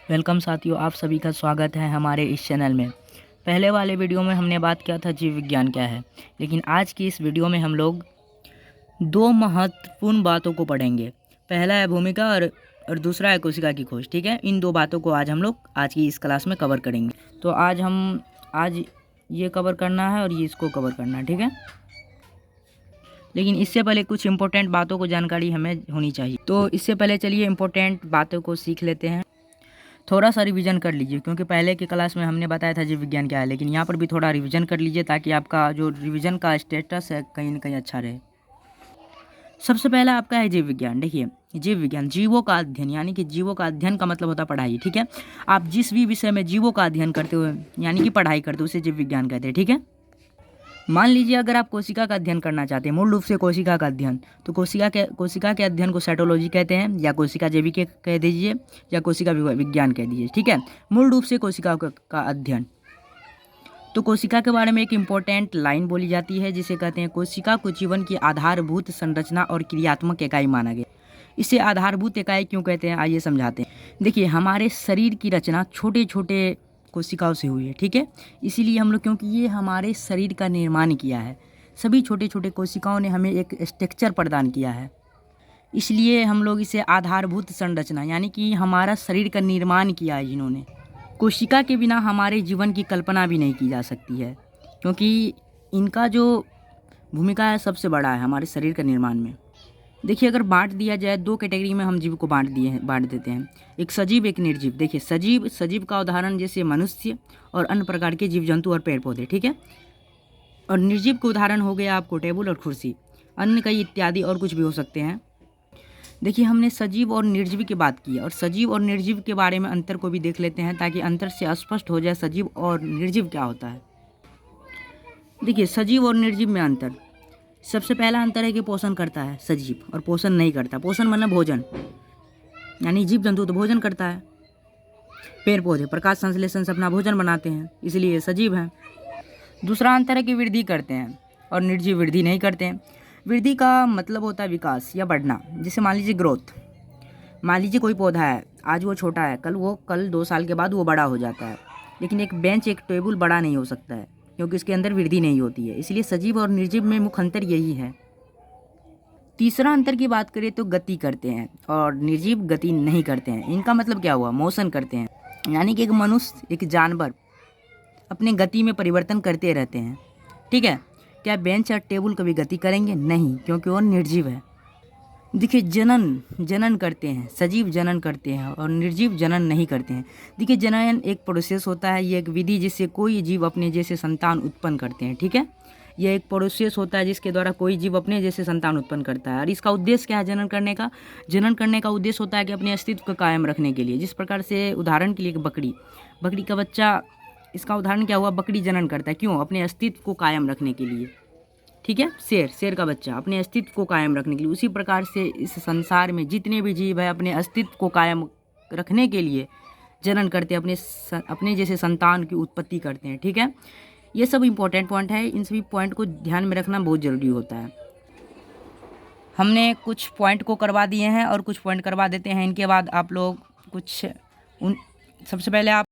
Welcome साथियों, आप सभी का स्वागत है हमारे इस चैनल में। पहले वाले वीडियो में हमने बात किया था जीव विज्ञान क्या है, लेकिन आज की इस वीडियो में हम लोग दो महत्वपूर्ण बातों को पढ़ेंगे। पहला है भूमिका और दूसरा है कोशिका की खोज। ठीक है, इन दो बातों को आज हम लोग आज की इस क्लास में कवर करेंगे। तो आज ये कवर करना है और ये इसको कवर करना है। ठीक है, लेकिन इससे पहले कुछ इंपॉर्टेंट बातों को जानकारी हमें होनी चाहिए। तो इससे पहले चलिए इंपॉर्टेंट बातों को सीख लेते हैं। थोड़ा सा रिवीजन कर लीजिए, क्योंकि पहले की क्लास में हमने बताया था जीव विज्ञान क्या है, लेकिन यहाँ पर भी थोड़ा रिवीजन कर लीजिए ताकि आपका जो रिवीजन का स्टेटस है कहीं ना कहीं अच्छा रहे। सबसे पहला आपका है जीव विज्ञान। देखिए, जीव विज्ञान जीवों का अध्ययन, यानी कि जीवों का अध्ययन का मतलब होता है पढ़ाई। ठीक है, आप जिस भी विषय में जीवों का अध्ययन करते हो यानी कि पढ़ाई करते हो उसे जीव विज्ञान कहते हैं। ठीक है, मान लीजिए अगर आप कोशिका का अध्ययन करना चाहते हैं, मूल रूप से कोशिका का अध्ययन, तो कोशिका के अध्ययन को साइटोलॉजी कहते हैं, या कोशिका जैविकी कह दीजिए, या कोशिका विज्ञान कह दीजिए। ठीक है, मूल रूप से कोशिका का अध्ययन। तो कोशिका के बारे में एक इम्पोर्टेंट लाइन बोली जाती है जिसे कहते हैं कोशिका को जीवन की आधारभूत संरचना और क्रियात्मक इकाई माना गया। इसे आधारभूत इकाई क्यों कहते हैं, आइए समझाते हैं। देखिए, हमारे शरीर की रचना छोटे छोटे कोशिकाओं से हुई है। ठीक है, इसीलिए हम लोग, क्योंकि ये हमारे शरीर का निर्माण किया है, सभी छोटे छोटे कोशिकाओं ने हमें एक स्ट्रक्चर प्रदान किया है, इसलिए हम लोग इसे आधारभूत संरचना यानी कि हमारा शरीर का निर्माण किया है जिन्होंने। कोशिका के बिना हमारे जीवन की कल्पना भी नहीं की जा सकती है, क्योंकि इनका जो भूमिका है सबसे बड़ा है हमारे शरीर का निर्माण में। देखिए, अगर बांट दिया जाए दो कैटेगरी में हम जीव को बांट देते हैं, एक सजीव एक निर्जीव। देखिए, सजीव का उदाहरण जैसे मनुष्य और अन्य प्रकार के जीव जंतु और पेड़ पौधे। ठीक है, और निर्जीव का उदाहरण हो गया आपको टेबल और कुर्सी, अन्य कई इत्यादि और कुछ भी हो सकते हैं। देखिए, हमने सजीव और निर्जीव की बात की और सजीव और निर्जीव के बारे में अंतर को भी देख लेते हैं ताकि अंतर से स्पष्ट हो जाए सजीव और निर्जीव क्या होता है। देखिए, सजीव और निर्जीव में अंतर, सबसे पहला अंतर है कि पोषण करता है सजीव और पोषण नहीं करता। पोषण मतलब भोजन, यानी जीव जंतु तो भोजन करता है, पेड़ पौधे प्रकाश संश्लेषण से अपना भोजन बनाते हैं, इसलिए सजीव हैं। दूसरा अंतर है कि वृद्धि करते हैं और निर्जीव वृद्धि नहीं करते हैं। वृद्धि का मतलब होता है विकास या बढ़ना, जैसे मान लीजिए ग्रोथ। मान लीजिए कोई पौधा है, आज वो छोटा है, कल 2 साल के बाद वो बड़ा हो जाता है, लेकिन एक बेंच एक टेबल बड़ा नहीं हो सकता है क्योंकि इसके अंदर वृद्धि नहीं होती है। इसलिए सजीव और निर्जीव में मुख्य अंतर यही है। तीसरा अंतर की बात करें तो गति करते हैं और निर्जीव गति नहीं करते हैं। इनका मतलब क्या हुआ, मोशन करते हैं, यानी कि एक मनुष्य एक जानवर अपने गति में परिवर्तन करते रहते हैं। ठीक है, क्या बेंच और टेबल कभी गति करेंगे? नहीं, क्योंकि वो निर्जीव है। देखिए, जनन करते हैं, सजीव जनन करते हैं और निर्जीव जनन नहीं करते हैं। देखिए, जनन एक प्रोसेस होता है, ये एक विधि जिससे कोई जीव अपने जैसे संतान उत्पन्न करते हैं। ठीक है, यह एक प्रोसेस होता है जिसके द्वारा कोई जीव अपने जैसे संतान उत्पन्न करता है। और इसका उद्देश्य क्या है जनन करने का? जनन करने का उद्देश्य होता है कि अपने अस्तित्व को कायम रखने के लिए। जिस प्रकार से उदाहरण के लिए बकरी का बच्चा, इसका उदाहरण क्या हुआ, बकरी जनन करता है, क्यों? अपने अस्तित्व को कायम रखने के लिए। ठीक है, शेर का बच्चा अपने अस्तित्व को कायम रखने के लिए। उसी प्रकार से इस संसार में जितने भी जीव है अपने अस्तित्व को कायम रखने के लिए जनन करते हैं, अपने जैसे संतान की उत्पत्ति करते हैं। ठीक है, ये सब इम्पोर्टेंट पॉइंट है, इन सभी पॉइंट को ध्यान में रखना बहुत ज़रूरी होता है। हमने कुछ पॉइंट को करवा दिए हैं और कुछ पॉइंट करवा देते हैं, इनके बाद आप लोग सबसे पहले आप